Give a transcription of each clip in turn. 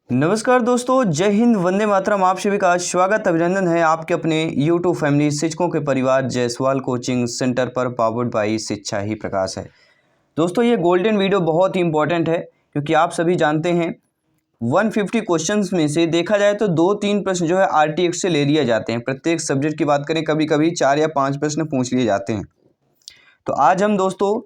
नमस्कार दोस्तों, जय हिंद, वंदे मातरम। आप सभी का स्वागत अभिनंदन है आपके अपने YouTube फैमिली शिक्षकों के परिवार जायसवाल कोचिंग सेंटर पर पावर्ड बाई शिक्षा ही प्रकाश है। दोस्तों, ये गोल्डन वीडियो बहुत ही इंपॉर्टेंट है क्योंकि आप सभी जानते हैं 150 क्वेश्चंस में से देखा जाए तो 2-3 प्रश्न जो है RTX से ले लिए जाते हैं। प्रत्येक सब्जेक्ट की बात करें, कभी कभी 4 या 5 प्रश्न पूछ लिए जाते हैं। तो आज हम दोस्तों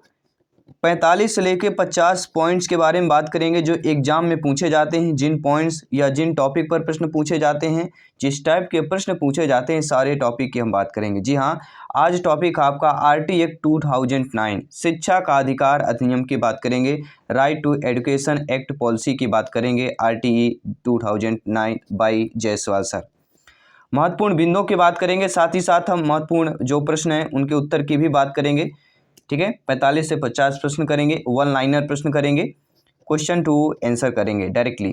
45 से लेकर 50 पॉइंट्स के बारे में बात करेंगे जो एग्जाम में पूछे जाते हैं। जिन पॉइंट्स या जिन टॉपिक पर प्रश्न पूछे जाते हैं, जिस टाइप के प्रश्न पूछे जाते हैं, सारे टॉपिक की हम बात करेंगे। जी हाँ, आज टॉपिक आपका RT एक्ट 2009 शिक्षा का अधिकार अधिनियम की बात करेंगे। Right to education act policy की बात करेंगे, RTE 2009 बाई जायसवाल सर। महत्वपूर्ण बिंदुओं की बात करेंगे, साथ ही साथ हम महत्वपूर्ण जो प्रश्न हैं उनके उत्तर की भी बात करेंगे। ठीक है, 45 से 50 प्रश्न करेंगे, 1 लाइनर प्रश्न करेंगे, क्वेश्चन टू आंसर करेंगे डायरेक्टली।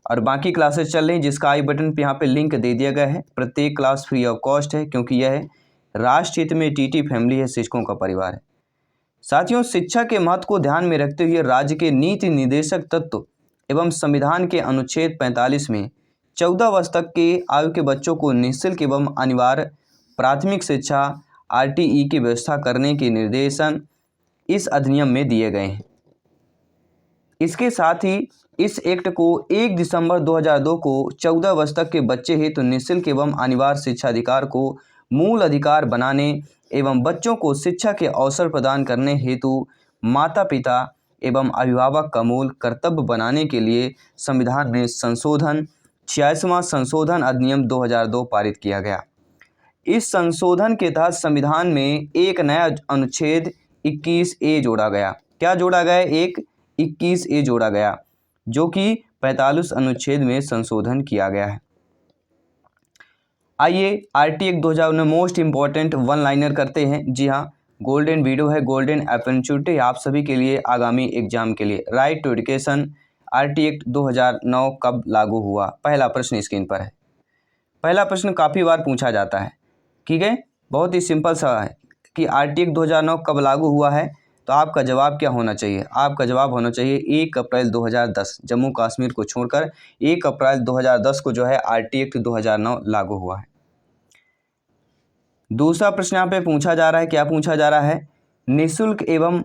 और बाकी क्लासेस चल रही हैं जिसका आई बटन पे यहाँ पे लिंक दे दिया गया है। प्रत्येक क्लास फ्री ऑफ कॉस्ट है क्योंकि यह है राष्ट्र हित में TT फैमिली है, शिक्षकों का परिवार है। साथियों, शिक्षा के महत्व को ध्यान में रखते हुए राज्य के नीति निर्देशक तत्व एवं संविधान के अनुच्छेद 45 में 14 वर्ष तक के आयु के बच्चों को निःशुल्क एवं अनिवार्य प्राथमिक शिक्षा RTE की व्यवस्था करने के निर्देशन इस अधिनियम में दिए गए हैं। इसके साथ ही इस एक्ट को 1 दिसंबर 2002 को 14 वर्ष तक के बच्चे हेतु निःशुल्क एवं अनिवार्य शिक्षा अधिकार को मूल अधिकार बनाने एवं बच्चों को शिक्षा के अवसर प्रदान करने हेतु माता पिता एवं अभिभावक का मूल कर्तव्य बनाने के लिए संविधान में संशोधन 86वां संशोधन अधिनियम 2002 पारित किया गया। इस संशोधन के तहत संविधान में एक नया अनुच्छेद 21A जोड़ा गया। क्या जोड़ा गया? एक 21A जोड़ा गया जो कि 45 अनुच्छेद में संशोधन किया गया है। आइए RT act 2009 most important 1 liner करते हैं। जी हाँ, गोल्डन वीडियो है, गोल्डन अपॉर्चुनिटी आप सभी के लिए आगामी एग्जाम के लिए। Right to education RT act 2009 कब लागू हुआ? पहला प्रश्न स्क्रीन पर है। पहला प्रश्न काफ़ी बार पूछा जाता है। ठीक है, बहुत ही सिंपल सा है कि RT एक्ट 2009 कब लागू हुआ है। तो आपका जवाब क्या होना चाहिए? आपका जवाब होना चाहिए 1 अप्रैल 2010। जम्मू कश्मीर को छोड़कर 1 अप्रैल 2010 को जो है RT एक्ट 2009 लागू हुआ है। दूसरा प्रश्न यहाँ पे पूछा जा रहा है, क्या पूछा जा रहा है? निःशुल्क एवं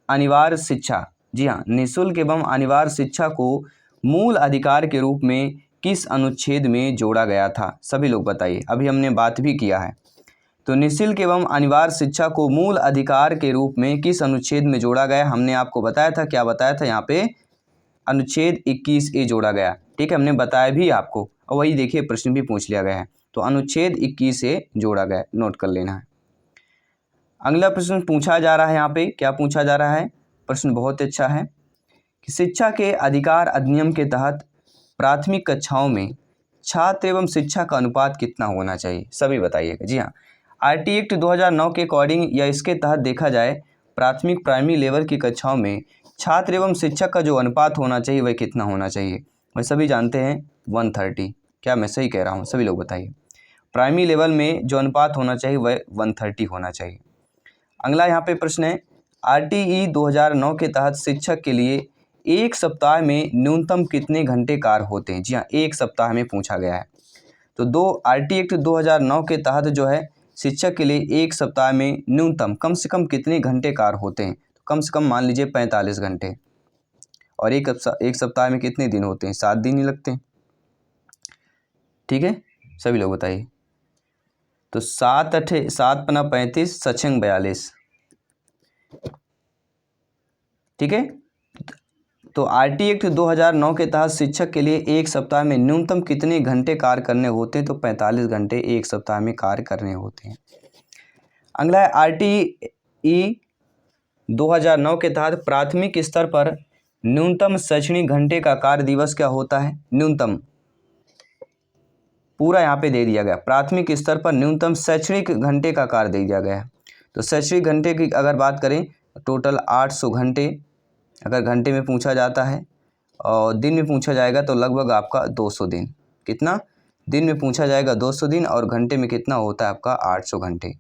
अनिवार्य शिक्षा। जी हाँ, निःशुल्क एवं अनिवार्य शिक्षा को मूल अधिकार के रूप में किस अनुच्छेद में जोड़ा गया था? सभी लोग बताइए, अभी हमने बात भी किया है। तो निःशुल्क एवं अनिवार्य शिक्षा को मूल अधिकार के रूप में किस अनुच्छेद में जोड़ा गया? हमने आपको बताया था, क्या बताया था? यहाँ पे अनुच्छेद 21A जोड़ा गया। ठीक है, हमने बताया भी आपको, और वही देखिए प्रश्न भी पूछ लिया गया है। तो अनुच्छेद 21A जोड़ा गया, नोट कर लेना है। अगला प्रश्न पूछा जा रहा है, यहाँ पे क्या पूछा जा रहा है? प्रश्न बहुत अच्छा है कि शिक्षा के अधिकार अधिनियम के तहत प्राथमिक कक्षाओं में छात्र एवं शिक्षा का अनुपात कितना होना चाहिए? सभी बताइएगा। जी हाँ, RT एक्ट 2009 के अकॉर्डिंग या इसके तहत देखा जाए प्राथमिक प्राइमरी लेवल की कक्षाओं में छात्र एवं शिक्षक का जो अनुपात होना चाहिए वह कितना होना चाहिए? वह सभी जानते हैं 130। क्या मैं सही कह रहा हूँ? सभी लोग बताइए। प्राइमरी लेवल में जो अनुपात होना चाहिए वह 130 होना चाहिए। अगला यहाँ पे प्रश्न है, RTE 2009 के तहत शिक्षक के लिए एक सप्ताह में न्यूनतम कितने घंटे कार्य होते हैं? जी हाँ, एक सप्ताह में पूछा गया है। तो RT एक्ट 2009 के तहत जो है शिक्षक के लिए एक सप्ताह में न्यूनतम कम से कम कितने घंटे कार्य होते हैं? तो कम से कम मान लीजिए 45 घंटे। और एक सप्ताह में कितने दिन होते हैं? 7 दिन ही लगते हैं। ठीक है, सभी लोग बताइए। तो 7 पना 35 सछंग 42। ठीक है, तो RT एक्ट 2009 के तहत शिक्षक के लिए एक सप्ताह में न्यूनतम कितने घंटे कार्य करने होते हैं? तो 45 घंटे एक सप्ताह में कार्य करने होते हैं। अगला है RTE 2009 के तहत प्राथमिक स्तर पर न्यूनतम शैक्षणिक घंटे का कार्य दिवस क्या होता है? न्यूनतम पूरा यहाँ पे दे दिया गया, प्राथमिक स्तर पर न्यूनतम शैक्षणिक घंटे का कार्य दे दिया गया है। तो शैक्षणिक घंटे की अगर बात करें टोटल 800 घंटे अगर घंटे में पूछा जाता है, और दिन में पूछा जाएगा तो लगभग आपका 200 दिन। कितना? दिन में पूछा जाएगा 200 दिन, और घंटे में कितना होता है आपका? 800 घंटे।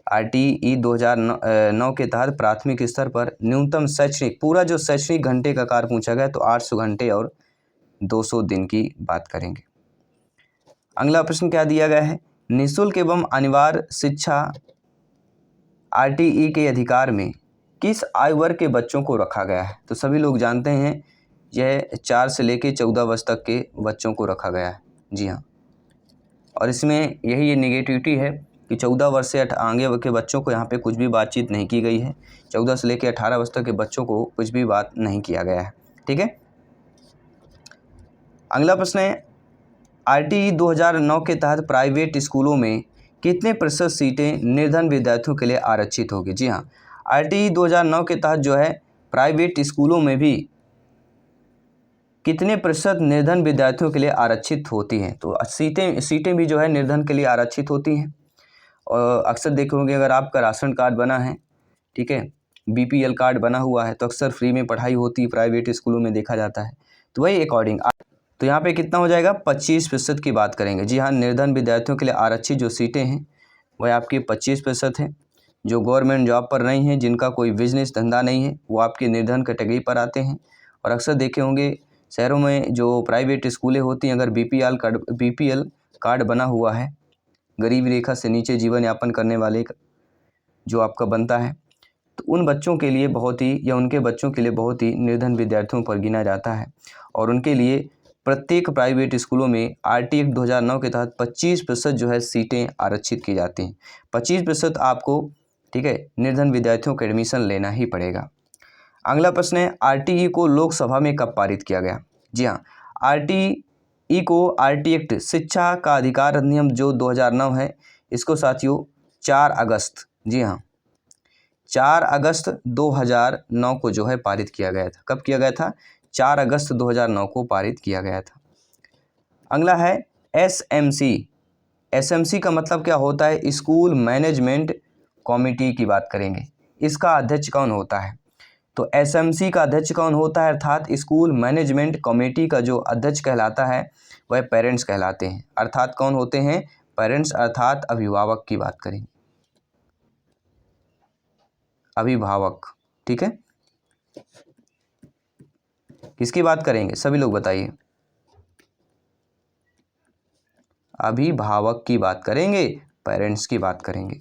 RTE 2009 के तहत प्राथमिक स्तर पर न्यूनतम शैक्षणिक, पूरा जो शैक्षणिक घंटे का कार्य पूछा गया तो 800 घंटे और 200 दिन की बात करेंगे। अगला प्रश्न क्या दिया गया है, निःशुल्क एवं अनिवार्य शिक्षा आरटीई के अधिकार में किस आयु वर्ग के बच्चों को रखा गया है। तो सभी लोग जानते हैं यह 4 से लेकर 14 वर्ष तक के बच्चों को रखा गया है। जी हाँ, और इसमें यही ये निगेटिविटी है कि 14 वर्ष से आगे के बच्चों को यहाँ पे कुछ भी बातचीत नहीं की गई है। 14 से लेकर 18 वर्ष तक के बच्चों को कुछ भी बात नहीं किया गया है। ठीक है, अगला प्रश्न है, आरटीई 2009 के तहत प्राइवेट स्कूलों में कितने प्रतिशत सीटें निर्धन विद्यार्थियों के लिए आरक्षित होगी। जी हाँ, आरटीई 2009 के तहत जो है प्राइवेट स्कूलों में भी कितने प्रतिशत निर्धन विद्यार्थियों के लिए आरक्षित होती हैं। तो सीटें भी जो है निर्धन के लिए आरक्षित होती हैं। और अक्सर देखोगे अगर आपका राशन कार्ड बना है, ठीक है, बीपीएल कार्ड बना हुआ है, तो अक्सर फ्री में पढ़ाई होती है प्राइवेट स्कूलों में, देखा जाता है। तो वही अकॉर्डिंग तो यहाँ पे कितना हो जाएगा, 25% की बात करेंगे। जी हाँ, निर्धन विद्यार्थियों के लिए आरक्षित जो सीटें हैं वह आपकी 25% हैं। जो गवर्नमेंट जॉब पर नहीं है, जिनका कोई बिजनेस धंधा नहीं है, वो आपके निर्धन कैटेगरी पर आते हैं। और अक्सर देखे होंगे शहरों में जो प्राइवेट स्कूलें होती हैं, अगर बीपीएल कार्ड बना हुआ है, गरीबी रेखा से नीचे जीवन यापन करने वाले जो आपका बनता है, तो उन बच्चों के लिए बहुत ही या उनके बच्चों के लिए बहुत ही निर्धन विद्यार्थियों पर गिना जाता है। और उनके लिए प्रत्येक प्राइवेट स्कूलों में आरटीई 2009 के तहत 25% जो है सीटें आरक्षित की जाती हैं। 25% आपको, ठीक है, निर्धन विद्यार्थियों को एडमिशन लेना ही पड़ेगा। अगला प्रश्न है, आरटीई को लोकसभा में कब पारित किया गया। जी हाँ, आरटीई को आरटी एक्ट शिक्षा का अधिकार अधिनियम जो 2009 है, इसको साथियों 4 अगस्त, जी हाँ 4 अगस्त 2009 को जो है पारित किया गया था। कब किया गया था, 4 अगस्त 2009 को पारित किया गया था। अगला है एसएमसी। एसएमसी का मतलब क्या होता है, स्कूल मैनेजमेंट कमेटी की बात करेंगे। इसका अध्यक्ष कौन होता है, तो एसएमसी का अध्यक्ष कौन होता है, अर्थात स्कूल मैनेजमेंट कमेटी का जो अध्यक्ष कहलाता है वह पेरेंट्स कहलाते हैं। अर्थात कौन होते हैं, पेरेंट्स, अर्थात अभिभावक की बात करेंगे, अभिभावक। ठीक है, किसकी बात करेंगे, सभी लोग बताइए, अभिभावक की बात करेंगे, पेरेंट्स की बात करेंगे।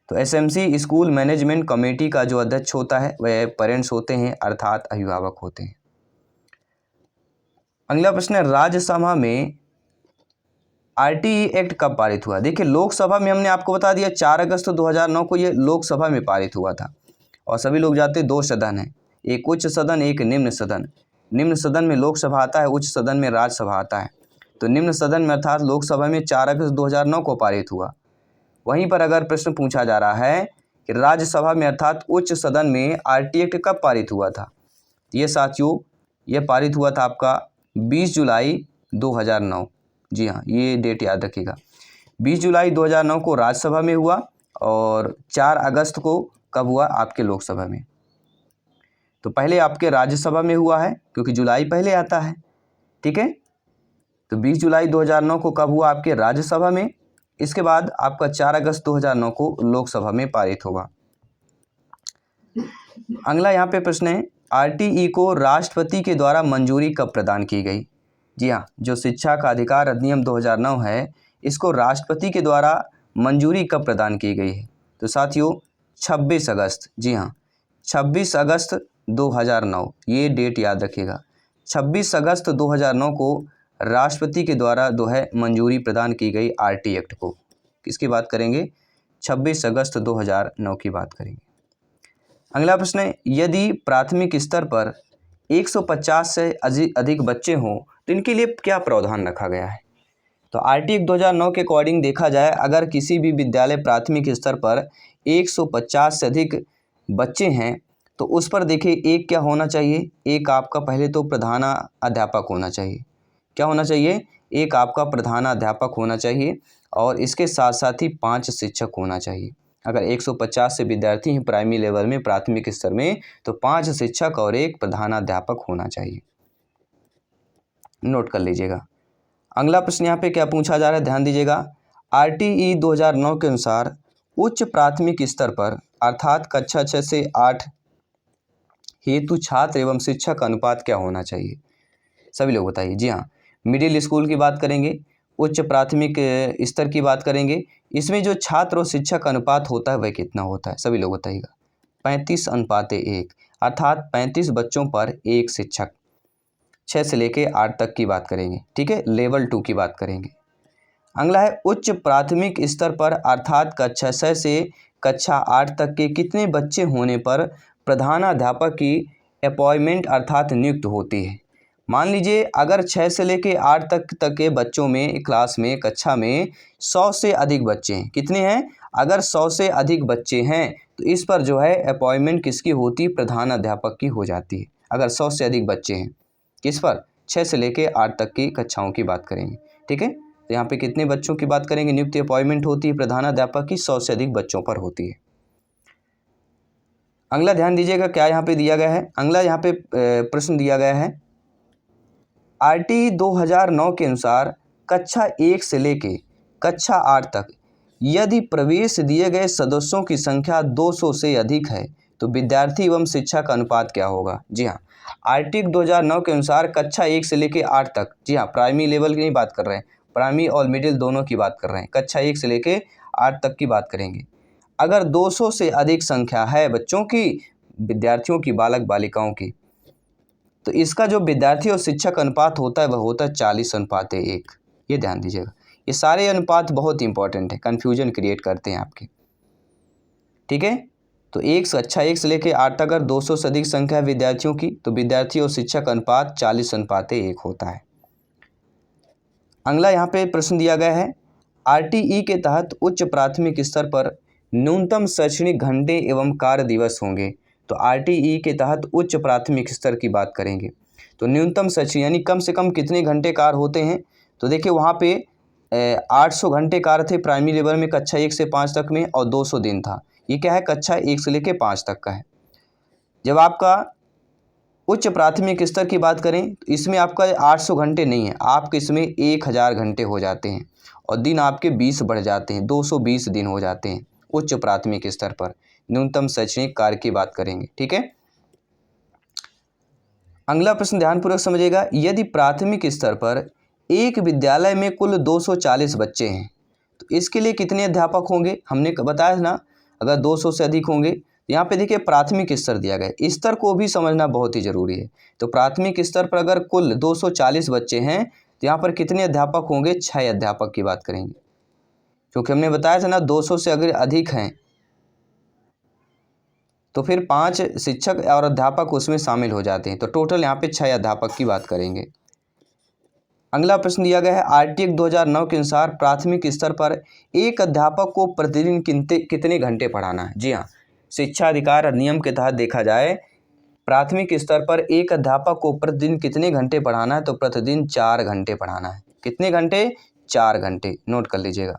तो एसएमसी स्कूल मैनेजमेंट कमेटी का जो अध्यक्ष होता है वह पेरेंट्स होते हैं, अर्थात अभिभावक होते हैं। अगला प्रश्न है, राज्यसभा में आरटीई एक्ट कब पारित हुआ। देखिए, लोकसभा में हमने आपको बता दिया 4 अगस्त 2009 को ये लोकसभा में पारित हुआ था। और सभी लोग जानते हैं 2 सदन हैं, एक उच्च सदन, एक निम्न सदन। निम्न सदन में लोकसभा आता है, उच्च सदन में राज्यसभा आता है। तो निम्न सदन में अर्थात लोकसभा में 4 अगस्त 2009 को पारित हुआ। वहीं पर अगर प्रश्न पूछा जा रहा है कि राज्यसभा में अर्थात उच्च सदन में आरटीई एक्ट कब पारित हुआ था, ये साथियों ये पारित हुआ था आपका 20 जुलाई 2009। जी हाँ, ये डेट याद रखिएगा, 20 जुलाई 2009 को राज्यसभा में हुआ और 4 अगस्त को कब हुआ, आपके लोकसभा में। तो पहले आपके राज्यसभा में हुआ है क्योंकि जुलाई पहले आता है। ठीक है, तो 20 जुलाई 2009 को कब हुआ, आपके राज्यसभा में। इसके बाद आपका 4 अगस्त 2009 को लोकसभा में पारित होगा। अगला यहाँ पे प्रश्न है, आरटीई को राष्ट्रपति के द्वारा मंजूरी कब प्रदान की गई। जी हाँ, जो शिक्षा का अधिकार अधिनियम 2009 है, इसको राष्ट्रपति के द्वारा मंजूरी कब प्रदान की गई है। तो साथियों 26 अगस्त, जी हाँ 26 अगस्त 2009, ये डेट याद रखिएगा। 26 अगस्त 2009 को राष्ट्रपति के द्वारा जो है मंजूरी प्रदान की गई आरटीई एक्ट को। किसकी बात करेंगे, 26 अगस्त 2009 की बात करेंगे। अगला प्रश्न है, यदि प्राथमिक स्तर पर 150 से अधिक बच्चे हों तो इनके लिए क्या प्रावधान रखा गया है। तो आरटीई 2009 के अकॉर्डिंग देखा जाए, अगर किसी भी विद्यालय प्राथमिक स्तर पर 150 से अधिक बच्चे हैं तो उस पर देखिए एक क्या होना चाहिए, एक आपका पहले तो प्रधानाध्यापक होना चाहिए। क्या होना चाहिए, एक आपका प्रधानाध्यापक होना चाहिए और इसके साथ साथ ही 5 शिक्षक होना चाहिए। अगर 150 से विद्यार्थी हैं प्राइमरी लेवल में, प्राथमिक स्तर में, तो 5 शिक्षक और एक प्रधानाध्यापक होना चाहिए, नोट कर लीजिएगा। अगला प्रश्न यहाँ पे क्या पूछा जा रहा है, ध्यान दीजिएगा। आरटीई 2009 के अनुसार उच्च प्राथमिक स्तर पर अर्थात कक्षा 6 से 8 हेतु छात्र एवं शिक्षक का अनुपात क्या होना चाहिए। सभी लोग बताइए। जी हाँ, मिडिल स्कूल की बात करेंगे, उच्च प्राथमिक स्तर की बात करेंगे, इसमें जो छात्र और शिक्षक अनुपात होता है वह कितना होता है? सभी लोग बताइएगा। 35:1, अर्थात 35 बच्चों पर एक शिक्षक। 6 से लेके 8 तक की बात करेंगे, ठीक है, लेवल 2 की बात करेंगे। अगला है उच्च प्राथमिक स्तर पर अर्थात कक्षा 6 से कक्षा 8 तक के कितने बच्चे होने पर प्रधानाध्यापक की अपॉइंटमेंट अर्थात नियुक्त होती है। मान लीजिए अगर 6 से लेके 8 तक के बच्चों में क्लास में कक्षा में 100 से अधिक बच्चे हैं। कितने हैं? अगर 100 से अधिक बच्चे हैं तो इस पर जो है अपॉइंटमेंट किसकी होती है? प्रधानाध्यापक की हो जाती है। अगर 100 से अधिक बच्चे हैं, किस पर? 6 से लेके 8 तक की कक्षाओं की बात करेंगे, ठीक है। तो यहाँ पे कितने बच्चों की बात करेंगे? नियुक्ति अपॉइंटमेंट होती है प्रधानाध्यापक की 100 से अधिक बच्चों पर होती है। अगला ध्यान दीजिएगा क्या यहाँ पे दिया गया है। अगला यहाँ पे प्रश्न दिया गया है, आरटी 2009 के अनुसार कक्षा 1 से लेके कक्षा 8 तक यदि प्रवेश दिए गए सदस्यों की संख्या 200 से अधिक है तो विद्यार्थी एवं शिक्षा का अनुपात क्या होगा? जी हाँ, आर्टिक 2009 के अनुसार कक्षा 1 से लेके 8 तक, जी हाँ, प्राइमरी लेवल की नहीं बात कर रहे हैं, प्राइमरी और मिडिल दोनों की बात कर रहे हैं, कक्षा 1 से लेके 8 तक की बात करेंगे। अगर 200 से अधिक संख्या है बच्चों की, विद्यार्थियों की, बालक बालिकाओं की, तो इसका जो विद्यार्थी और शिक्षक अनुपात होता है वह होता है 40:1। ये ध्यान दीजिएगा। ये सारे अनुपात बहुत इंपॉर्टेंट है, कन्फ्यूजन क्रिएट करते हैं आपके, ठीक है। तो कक्षा 1 से लेकर 8 तक अगर 200 से अधिक संख्या है विद्यार्थियों की तो विद्यार्थी और शिक्षक अनुपात 40:1 होता है। अगला यहाँ पे प्रश्न दिया गया है, आरटीई के तहत उच्च प्राथमिक स्तर पर न्यूनतम शैक्षणिक घंटे एवं कार्य दिवस होंगे। तो आरटीई के तहत उच्च प्राथमिक स्तर की बात करेंगे तो न्यूनतम शैक्षणिक यानी कम से कम कितने घंटे कार्य होते हैं? तो देखिए वहाँ पे 800 घंटे कार्य थे प्राइमरी लेवल में कक्षा 1 से 5 तक में और 200 दिन था। ये क्या है? कक्षा 1 से लेकर 5 तक का है। जब आपका उच्च प्राथमिक स्तर की बात करें तो इसमें आपका 800 घंटे नहीं है, आपके इसमें 1000 घंटे हो जाते हैं और दिन आपके 20 बढ़ जाते हैं, 220 दिन हो जाते हैं उच्च प्राथमिक स्तर पर। न्यूनतम शैक्षणिक कार्य की बात करेंगे, ठीक है। अगला प्रश्न ध्यानपूर्वक समझिएगा, यदि प्राथमिक स्तर पर एक विद्यालय में कुल 240 बच्चे हैं तो इसके लिए कितने अध्यापक होंगे? हमने बताया था ना, अगर 200 से अधिक होंगे। यहाँ पे देखिए प्राथमिक स्तर दिया गया है, स्तर को भी समझना बहुत ही जरूरी है। तो प्राथमिक स्तर पर अगर कुल 240 बच्चे हैं तो यहाँ पर कितने अध्यापक होंगे? 6 अध्यापक की बात करेंगे, क्योंकि हमने बताया था ना 200 से अगर अधिक हैं तो फिर 5 शिक्षक और अध्यापक उसमें शामिल हो जाते हैं। तो टोटल यहाँ पे 6 अध्यापक की बात करेंगे। अगला प्रश्न दिया गया है, आरटीई 2009 के अनुसार प्राथमिक स्तर पर एक अध्यापक को प्रतिदिन कितने घंटे पढ़ाना है? जी हाँ, शिक्षा अधिकार अधिनियम के तहत देखा जाए प्राथमिक स्तर पर एक अध्यापक को प्रतिदिन कितने घंटे पढ़ाना है? तो प्रतिदिन 4 घंटे पढ़ाना है। कितने घंटे? 4 घंटे। नोट कर लीजिएगा।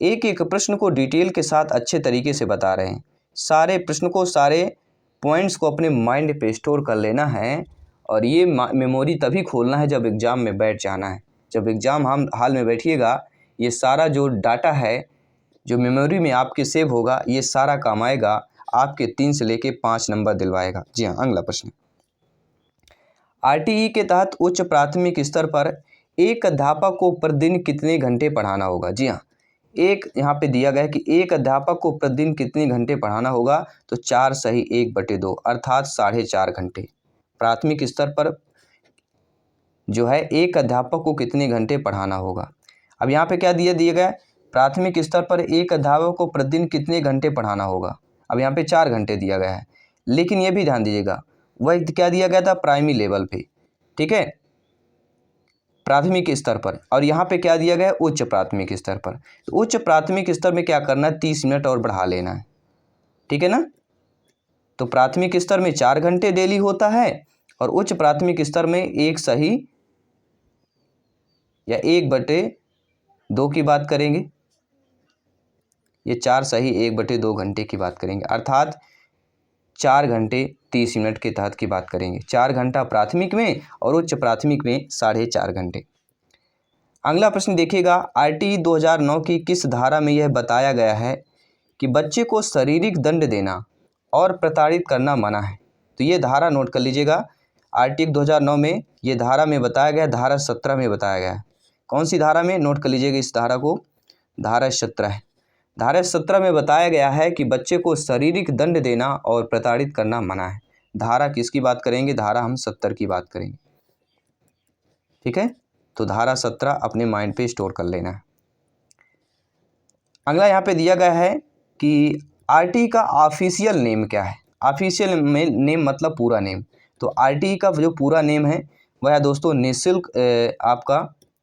एक एक प्रश्न को डिटेल के साथ अच्छे तरीके से बता रहे हैं। सारे प्रश्न को, सारे पॉइंट्स को अपने माइंड पे स्टोर कर लेना है और ये मेमोरी तभी खोलना है जब एग्ज़ाम में बैठ जाना है। जब एग्ज़ाम हाल में बैठिएगा, ये सारा जो डाटा है जो मेमोरी में आपके सेव होगा, ये सारा काम आएगा, आपके 3 से लेके 5 नंबर दिलवाएगा। जी हाँ, अगला प्रश्न, आरटीई के तहत उच्च प्राथमिक स्तर पर एक अध्यापक को प्रतिदिन कितने घंटे पढ़ाना होगा? जी हाँ, एक यहाँ पे दिया गया है कि एक अध्यापक को प्रतिदिन कितने घंटे पढ़ाना होगा? तो 4 सही 1/2 अर्थात 4.5 घंटे। प्राथमिक स्तर पर जो है एक अध्यापक को कितने घंटे पढ़ाना होगा। अब यहाँ पे क्या दिया गया, प्राथमिक स्तर पर एक अध्यापक को प्रतिदिन कितने घंटे पढ़ाना होगा। अब यहाँ पे 4 घंटे दिया गया है, लेकिन ये भी ध्यान दीजिएगा वह क्या दिया गया था? प्राइमरी लेवल पे, ठीक है, प्राथमिक स्तर पर। और यहाँ पे क्या दिया गया है? उच्च प्राथमिक स्तर पर। तो उच्च प्राथमिक स्तर में क्या करना है? 30 मिनट और बढ़ा लेना है, ठीक है ना। तो प्राथमिक स्तर में 4 घंटे डेली होता है और उच्च प्राथमिक स्तर में 1 सही या 1/2 की बात करेंगे। ये 4 सही 1/2 घंटे की बात करेंगे, अर्थात 4 घंटे 30 मिनट के तहत की बात करेंगे। 4 घंटा प्राथमिक में और उच्च प्राथमिक में 4.5 घंटे। अगला प्रश्न देखिएगा, आरटीई 2009 की किस धारा में यह बताया गया है कि बच्चे को शारीरिक दंड देना और प्रताड़ित करना मना है? तो ये धारा नोट कर लीजिएगा, आरटी एक्ट 2009 में ये धारा में बताया गया, धारा 17 में बताया गया है। कौन सी धारा में, नोट कर लीजिएगा इस धारा को, धारा 17। धारा 17 में बताया गया है कि बच्चे को शारीरिक दंड देना और प्रताड़ित करना मना है। धारा किसकी बात करेंगे, धारा हम 70 की बात करेंगे। ठीक है, तो धारा 17 अपने माइंड पे स्टोर कर लेना है। अगला यहाँ पे दिया गया है कि आरटी का ऑफिशियल नेम क्या है। ऑफिशियल नेम मतलब पूरा नेम। तो आरटी का जो पूरा नेम है वह है दोस्तों निःशुल्क, आपका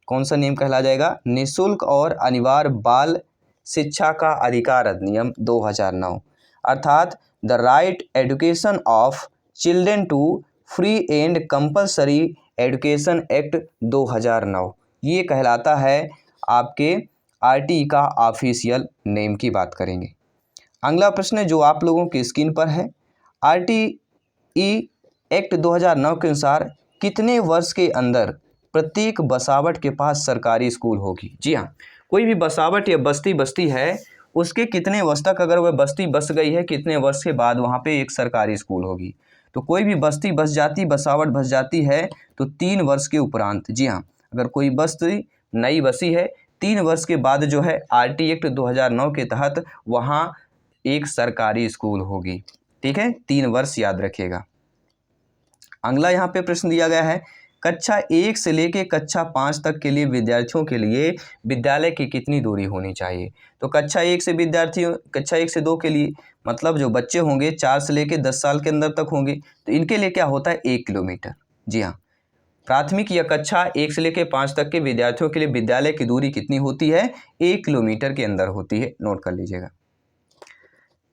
कौन सा नेम कहला जाएगा, निःशुल्क और अनिवार्य बाल शिक्षा का अधिकार अधिनियम 2009, अर्थात the right education of children to free and compulsory education act 2009, ये कहलाता है आपके आरटी का ऑफिशियल नेम की बात करेंगे। अगला प्रश्न है जो आप लोगों की स्क्रीन पर है, आरटीई एक्ट 2009 के अनुसार कितने वर्ष के अंदर प्रत्येक बसावट के पास सरकारी स्कूल होगी। जी हाँ, कोई भी बसावट या बस्ती है उसके कितने वर्ष तक, अगर वह बस्ती बस गई है कितने वर्ष के बाद वहाँ पे एक सरकारी स्कूल होगी। तो कोई भी बस्ती बस जाती, बसावट बस जाती है तो 3 वर्ष के उपरांत। जी हाँ, अगर कोई बस्ती नई बसी है 3 वर्ष के बाद जो है आरटी एक्ट 2009 के तहत वहाँ एक सरकारी स्कूल होगी। ठीक है, 3 वर्ष याद रखिएगा। अगला यहाँ पे प्रश्न दिया गया है, कक्षा 1 से लेके कक्षा 5 तक के लिए विद्यार्थियों के लिए विद्यालय की कितनी दूरी होनी चाहिए। तो कक्षा 1 से विद्यार्थियों, कक्षा 1 से 2 के लिए मतलब जो बच्चे होंगे 4 से लेके 10 साल के अंदर तक होंगे तो इनके लिए क्या होता है 1 किलोमीटर। जी हाँ, प्राथमिक या कक्षा 1 से लेके 5 तक के विद्यार्थियों के लिए विद्यालय की दूरी कितनी होती है, 1 किलोमीटर के अंदर होती है, नोट कर लीजिएगा।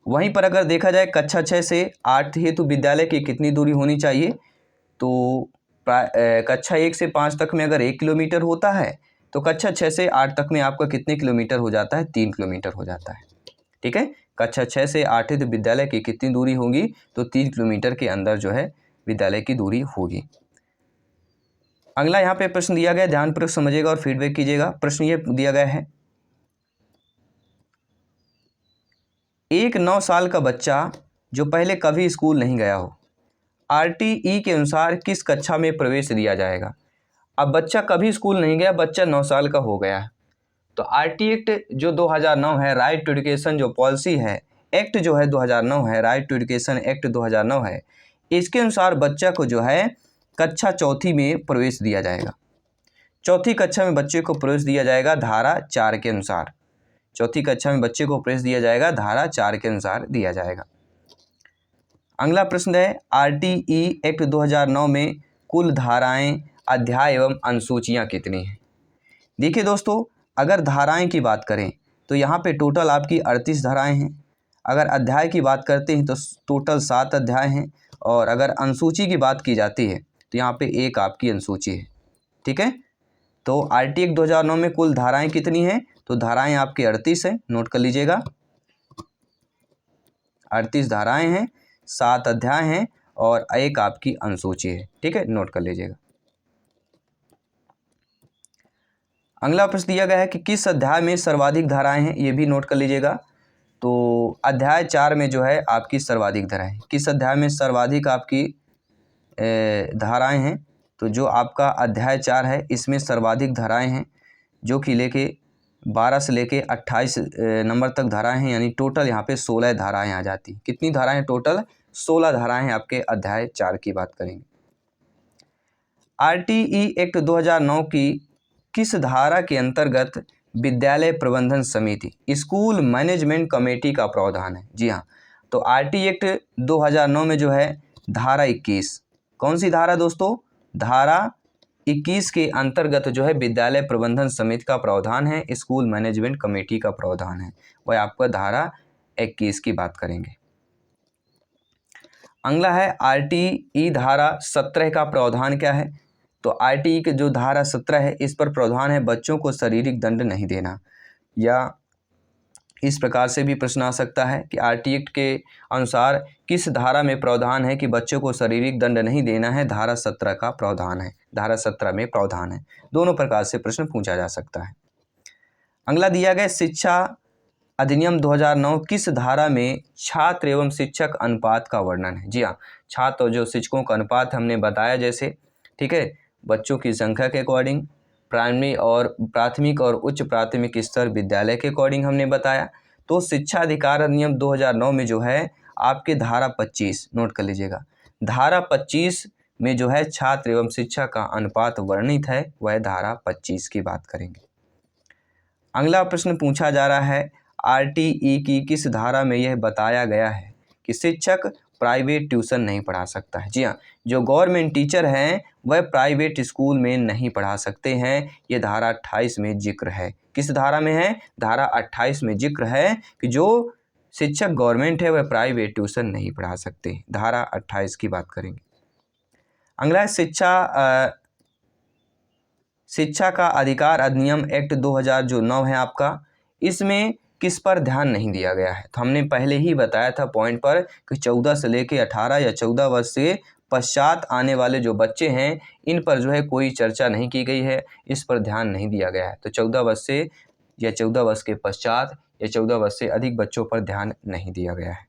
वहीं पर अगर देखा जाए कक्षा 6 से 8 हेतु विद्यालय की कितनी दूरी होनी चाहिए, तो कक्षा 1 से 5 तक में अगर 1 किलोमीटर होता है तो कक्षा 6 से 8 तक में आपका कितने किलोमीटर हो जाता है, 3 किलोमीटर हो जाता है। ठीक है, कक्षा 6 से 8 हेतु विद्यालय की कितनी दूरी होगी, तो 3 किलोमीटर के अंदर जो है विद्यालय की दूरी होगी। अगला यहाँ पे प्रश्न दिया गया, ध्यानपूर्वक समझिएगा और फीडबैक कीजिएगा। प्रश्न ये दिया गया है, एक 9 साल का बच्चा जो पहले कभी स्कूल नहीं गया हो, आरटीई के अनुसार किस कक्षा में प्रवेश दिया जाएगा। अब बच्चा कभी स्कूल नहीं गया, बच्चा 9 साल का हो गया है, तो आरटी एक्ट जो 2009 है, राइट टू एजुकेशन जो पॉलिसी है, एक्ट जो है 2009 है, राइट टू एजुकेशन एक्ट 2009 है, इसके अनुसार बच्चा को जो है कक्षा 4 में प्रवेश दिया जाएगा। 4 कक्षा में बच्चे को प्रवेश दिया जाएगा धारा 4 के अनुसार। 4 कक्षा में बच्चे को प्रवेश दिया जाएगा धारा 4 के अनुसार दिया जाएगा। अगला प्रश्न है, आरटीई एक्ट 2009 में कुल धाराएं, अध्याय एवं अनुसूचियां कितनी हैं। देखिए दोस्तों, अगर धाराएं की बात करें तो यहाँ पे टोटल आपकी 38 धाराएं हैं। अगर अध्याय की बात करते हैं तो टोटल 7 अध्याय हैं, और अगर अनुसूची की बात की जाती है तो यहाँ पे एक आपकी अनुसूची है। ठीक है, तो आरटी एक्ट 2009 में कुल धाराएं कितनी हैं, तो धाराएं आपकी 38 हैं, नोट कर लीजिएगा। 38 धाराएं हैं, 7 अध्याय हैं और एक आपकी अनुसूची है। ठीक है, नोट कर लीजिएगा। अगला प्रश्न दिया गया है कि किस अध्याय में सर्वाधिक धाराएं हैं, ये भी नोट कर लीजिएगा। तो अध्याय 4 में जो है आपकी सर्वाधिक धाराएं, किस अध्याय में सर्वाधिक आपकी धाराएं हैं, तो जो आपका अध्याय 4 है इसमें सर्वाधिक धाराएं हैं, जो कि लेके 12 से लेके 28 नंबर तक धाराएं हैं, यानी टोटल यहाँ पे 16 धाराएं आ जाती। कितनी धाराएं, टोटल 16 धाराएं हैं आपके अध्याय 4 की बात करेंगे। आरटीई एक्ट 2009 की किस धारा के अंतर्गत विद्यालय प्रबंधन समिति, स्कूल मैनेजमेंट कमेटी का प्रावधान है। जी हाँ, तो आरटी एक्ट 2009 में जो है धारा 21, कौन सी धारा दोस्तों, धारा 21 के अंतर्गत जो है विद्यालय प्रबंधन समिति का प्रावधान है, स्कूल मैनेजमेंट कमेटी का प्रावधान है, वह आपका धारा 21 की बात करेंगे। अगला है आरटीई धारा 17 का प्रावधान क्या है, तो आरटीई के जो धारा 17 है इस पर प्रावधान है बच्चों को शारीरिक दंड नहीं देना, या इस प्रकार से भी प्रश्न आ सकता है कि आरटी एक्ट के अनुसार किस धारा में प्रावधान है कि बच्चों को शारीरिक दंड नहीं देना है, धारा 17 का प्रावधान है, धारा 17 में प्रावधान है। दोनों प्रकार से प्रश्न पूछा जा सकता है। अगला दिया गया शिक्षा अधिनियम 2009 किस धारा में छात्र एवं शिक्षक अनुपात का वर्णन है? जी हाँ, छात्र और जो शिक्षकों का अनुपात हमने बताया जैसे, ठीक है, बच्चों की संख्या के अकॉर्डिंग, प्राथमिक और उच्च प्राथमिक स्तर विद्यालय के अकॉर्डिंग हमने बताया। तो शिक्षा अधिकार अधिनियम 2009 में जो है आपके धारा 25 नोट कर लीजिएगा, धारा 25 में जो है छात्र एवं शिक्षक का अनुपात वर्णित है, वह धारा 25 की बात करेंगे। अगला प्रश्न पूछा जा रहा है, आरटीई की किस धारा में यह बताया गया है कि शिक्षक प्राइवेट ट्यूशन नहीं पढ़ा सकता है? जी हाँ, जो गवर्नमेंट टीचर हैं वह प्राइवेट स्कूल में नहीं पढ़ा सकते हैं, ये धारा 28 में जिक्र है। किस धारा में है? धारा 28 में जिक्र है कि जो शिक्षक गवर्नमेंट है वह प्राइवेट ट्यूशन नहीं पढ़ा सकते, धारा 28 की बात करेंगे। अगला शिक्षा का अधिकार अधिनियम एक्ट 2000 जो 9 है आपका, इसमें किस पर ध्यान नहीं दिया गया है? तो हमने पहले ही बताया था पॉइंट पर कि 14 से लेके 18 या 14 वर्ष से पश्चात आने वाले जो बच्चे हैं इन पर जो है कोई चर्चा नहीं की गई है, इस पर ध्यान नहीं दिया गया है। तो 14 वर्ष से या 14 वर्ष के पश्चात या 14 वर्ष से अधिक बच्चों पर ध्यान नहीं दिया गया है।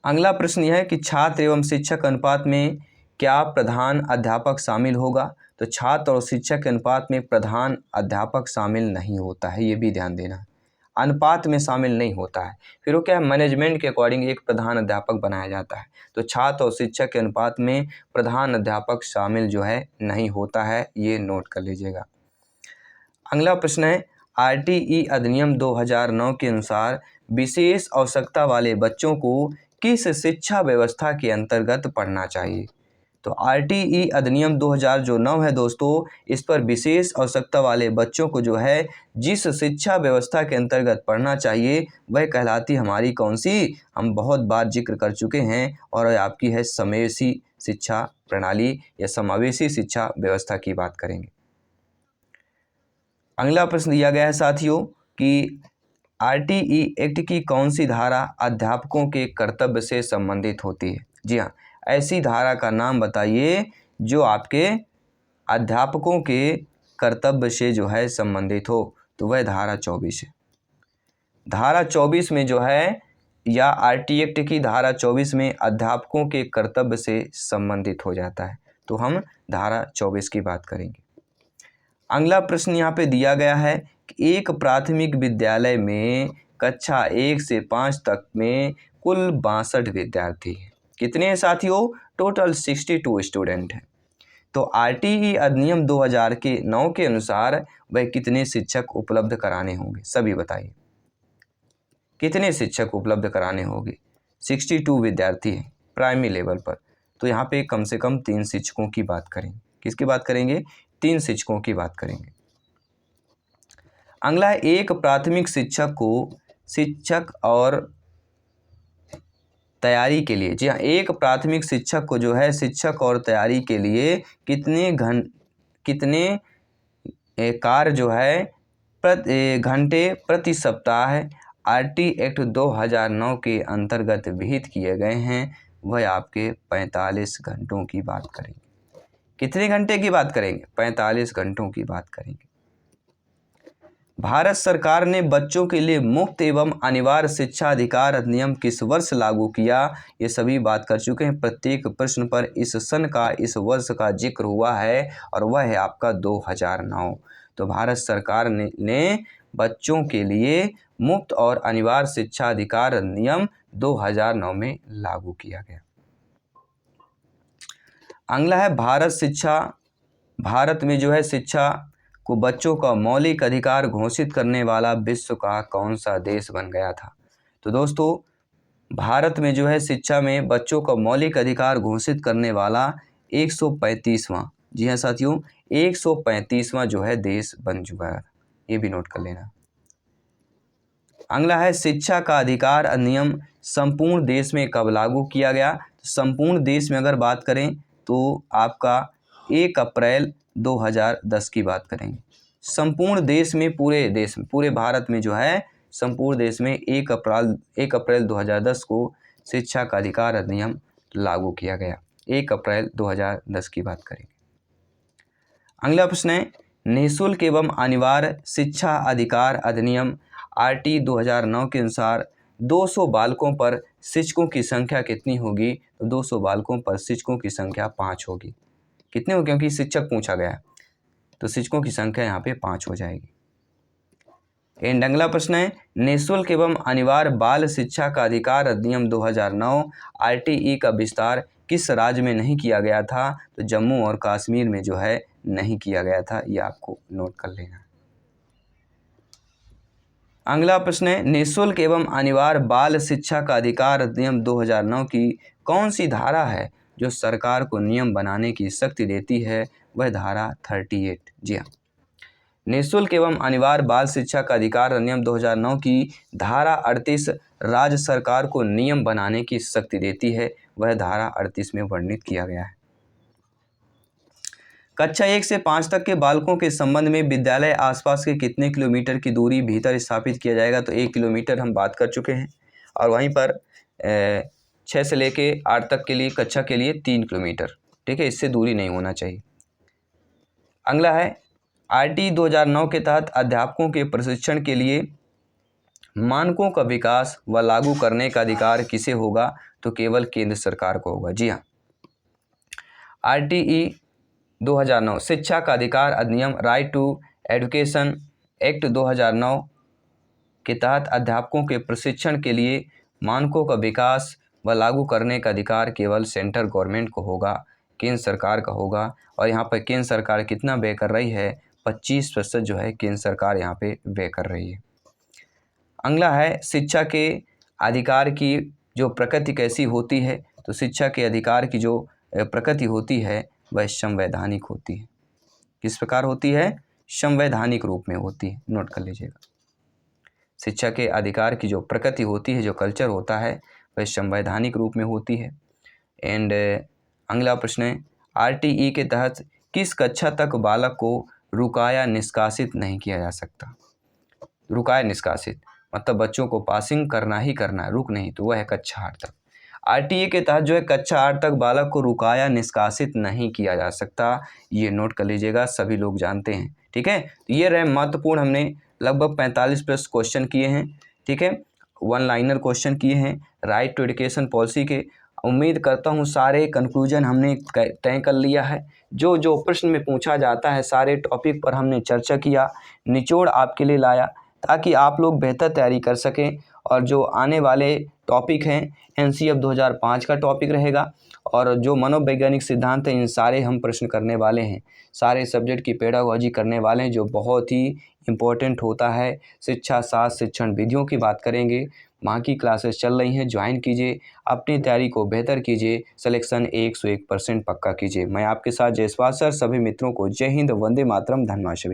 अगला प्रश्न यह है कि छात्र एवं शिक्षक अनुपात में क्या प्रधान अध्यापक शामिल होगा? तो छात्र और शिक्षक के अनुपात में प्रधान अध्यापक शामिल नहीं होता है, ये भी ध्यान देना, अनुपात में शामिल नहीं होता है। फिर वो क्या है, मैनेजमेंट के अकॉर्डिंग एक प्रधान अध्यापक बनाया जाता है। तो छात्र और शिक्षक के अनुपात में प्रधान अध्यापक शामिल जो है नहीं होता है, ये नोट कर लीजिएगा। अगला प्रश्न है, आरटीई अधिनियम 2009 के अनुसार विशेष आवश्यकता वाले बच्चों को किस शिक्षा व्यवस्था के अंतर्गत पढ़ना चाहिए? तो आरटीई अधिनियम 2000 जो 9 है दोस्तों, इस पर विशेष आवश्यकता वाले बच्चों को जो है जिस शिक्षा व्यवस्था के अंतर्गत पढ़ना चाहिए वह कहलाती हमारी कौन सी? हम बहुत बार जिक्र कर चुके हैं और आपकी है समावेशी शिक्षा प्रणाली या समावेशी शिक्षा व्यवस्था की बात करेंगे। अगला प्रश्न दिया गया है साथियों कि आरटीई एक्ट की कौन सी धारा अध्यापकों के कर्तव्य से संबंधित होती है? जी हाँ, ऐसी धारा का नाम बताइए जो आपके अध्यापकों के कर्तव्य से जो है संबंधित हो, तो वह धारा 24 है। धारा 24 में जो है या आरटीई एक्ट की धारा 24 में अध्यापकों के कर्तव्य से संबंधित हो जाता है, तो हम धारा 24 की बात करेंगे। अगला प्रश्न यहाँ पे दिया गया है कि एक प्राथमिक विद्यालय में कक्षा 1 से 5 तक में कुल 62 विद्यार्थी हैं। कितने हैं साथियों? टोटल 62 स्टूडेंट हैं। तो आरटीई अधिनियम 2000 के 9 के अनुसार वह कितने शिक्षक उपलब्ध कराने होंगे? सभी बताइए, कितने शिक्षक उपलब्ध कराने होंगे? 62 विद्यार्थी हैं प्राइमरी लेवल पर, तो यहाँ पे कम से कम 3 शिक्षकों की बात करेंगे। किसकी बात करेंगे? 3 शिक्षकों की बात करेंगे। अगला है, एक प्राथमिक शिक्षक को शिक्षक और तैयारी के लिए, जी हाँ, एक प्राथमिक शिक्षक को जो है शिक्षक और तैयारी के लिए कितने कार्य जो है घंटे प्रति सप्ताह आरटी एक्ट 2009 के अंतर्गत विहित किए गए हैं, वह आपके 45 घंटों की बात करेंगे। कितने घंटे की बात करेंगे? 45 घंटों की बात करेंगे। भारत सरकार ने बच्चों के लिए मुफ्त एवं अनिवार्य शिक्षा अधिकार अधिनियम किस वर्ष लागू किया? ये सभी बात कर चुके हैं। प्रत्येक प्रश्न पर इस सन का, इस वर्ष का जिक्र हुआ है और वह है आपका 2009। तो भारत सरकार ने बच्चों के लिए मुफ्त और अनिवार्य शिक्षा अधिकार अधिनियम 2009 में लागू किया गया। अगला है, भारत में जो है शिक्षा को बच्चों का मौलिक अधिकार घोषित करने वाला विश्व का कौन सा देश बन गया था? तो दोस्तों, भारत में जो है शिक्षा में बच्चों का मौलिक अधिकार घोषित करने वाला 135वां, जी हाँ साथियों, 135वां जो है देश बन चुका है, ये भी नोट कर लेना। अगला है, शिक्षा का अधिकार अधिनियम संपूर्ण देश में कब लागू किया गया? तो संपूर्ण देश में अगर बात करें तो आपका 1 अप्रैल 2010 की बात करेंगे। संपूर्ण देश में, पूरे देश में, पूरे भारत में जो है संपूर्ण देश में 1 अप्रैल 2010 को शिक्षा का अधिकार अधिनियम लागू किया गया। 1 अप्रैल 2010 की बात करेंगे। अगला प्रश्न है, निःशुल्क एवं अनिवार्य शिक्षा अधिकार अधिनियम RT 2009 के अनुसार 200 बालकों पर शिक्षकों की संख्या कितनी होगी? तो 200 बालकों पर शिक्षकों की संख्या 5 होगी। कितने हो? क्योंकि शिक्षक पूछा गया, तो शिक्षकों की संख्या यहाँ पे 5 हो जाएगी। एंड अगला प्रश्न है, निःशुल्क एवं अनिवार्य बाल शिक्षा का अधिकार अधिनियम 2009 RTE का विस्तार किस राज्य में नहीं किया गया था? तो जम्मू और कश्मीर में जो है नहीं किया गया था, ये आपको नोट कर लेना है। अगला प्रश्न है, निःशुल्क एवं अनिवार्य बाल शिक्षा का अधिकार अधिनियम 2009 की कौन सी धारा है जो सरकार को नियम बनाने की शक्ति देती है? वह धारा 38। जी हाँ, निःशुल्क एवं अनिवार्य बाल शिक्षा का अधिकार अधिनियम 2009 की धारा 38 राज्य सरकार को नियम बनाने की शक्ति देती है। वह धारा 38 में वर्णित किया गया है। कक्षा 1 से 5 तक के बालकों के संबंध में विद्यालय आसपास के कितने किलोमीटर की दूरी भीतर स्थापित किया जाएगा? तो 1 किलोमीटर हम बात कर चुके हैं। और वहीं पर 6 से लेके 8 तक के लिए कक्षा के लिए 3 किलोमीटर, ठीक है, इससे दूरी नहीं होना चाहिए। अगला है, RT 2009 के तहत अध्यापकों के प्रशिक्षण के लिए मानकों का विकास व लागू करने का अधिकार किसे होगा? तो केवल केंद्र सरकार को होगा। जी हाँ, RTE 2009 शिक्षा का अधिकार अधिनियम राइट टू एजुकेशन एक्ट 2009 के तहत अध्यापकों के प्रशिक्षण के लिए मानकों का विकास व लागू करने का अधिकार केवल सेंट्रल गवर्नमेंट को होगा, केंद्र सरकार का होगा। और यहाँ पर केंद्र सरकार कितना व्यय कर रही है? 25% जो है केंद्र सरकार यहाँ पे व्यय कर रही है। अगला है, शिक्षा के अधिकार की जो प्रकृति कैसी होती है? तो शिक्षा के अधिकार की जो प्रकृति होती है वह संवैधानिक होती है। किस प्रकार होती है? संवैधानिक रूप में होती है, नोट कर लीजिएगा। शिक्षा के अधिकार की जो प्रकृति होती है, जो कल्चर होता है, वह संवैधानिक रूप में होती है। एंड अगला प्रश्न है, RTE के तहत किस कक्षा तक बालक को रुकाया निष्कासित नहीं किया जा सकता? रुकाया निष्कासित मतलब बच्चों को पासिंग करना ही करना है, रुक नहीं, तो वह है कक्षा 8 तक। RTE के तहत जो है कक्षा 8 तक बालक को रुकाया निष्कासित नहीं किया जा सकता, ये नोट कर लीजिएगा, सभी लोग जानते हैं। ठीक है, तो ये रहे महत्वपूर्ण, हमने लगभग 45+ क्वेश्चन किए हैं। ठीक है, 1 लाइनर क्वेश्चन किए हैं राइट टू एजुकेशन पॉलिसी के। उम्मीद करता हूँ सारे कंक्लूजन हमने तय कर लिया है। जो जो प्रश्न में पूछा जाता है सारे टॉपिक पर हमने चर्चा किया, निचोड़ आपके लिए लाया ताकि आप लोग बेहतर तैयारी कर सकें। और जो आने वाले टॉपिक हैं, NCF 2005 का टॉपिक रहेगा और जो मनोवैज्ञानिक सिद्धांत हैं, इन सारे हम प्रश्न करने वाले हैं। सारे सब्जेक्ट की पेडागोजी करने वाले हैं, जो बहुत ही इम्पोर्टेंट होता है। शिक्षा शास्त्र शिक्षण विधियों की बात करेंगे। वहाँ की क्लासेस चल रही हैं, ज्वाइन कीजिए, अपनी तैयारी को बेहतर कीजिए, सिलेक्शन 101% पक्का कीजिए। मैं आपके साथ जयसवाल सर। सभी मित्रों को जय हिंद, वंदे मातरम, धन्यवाद।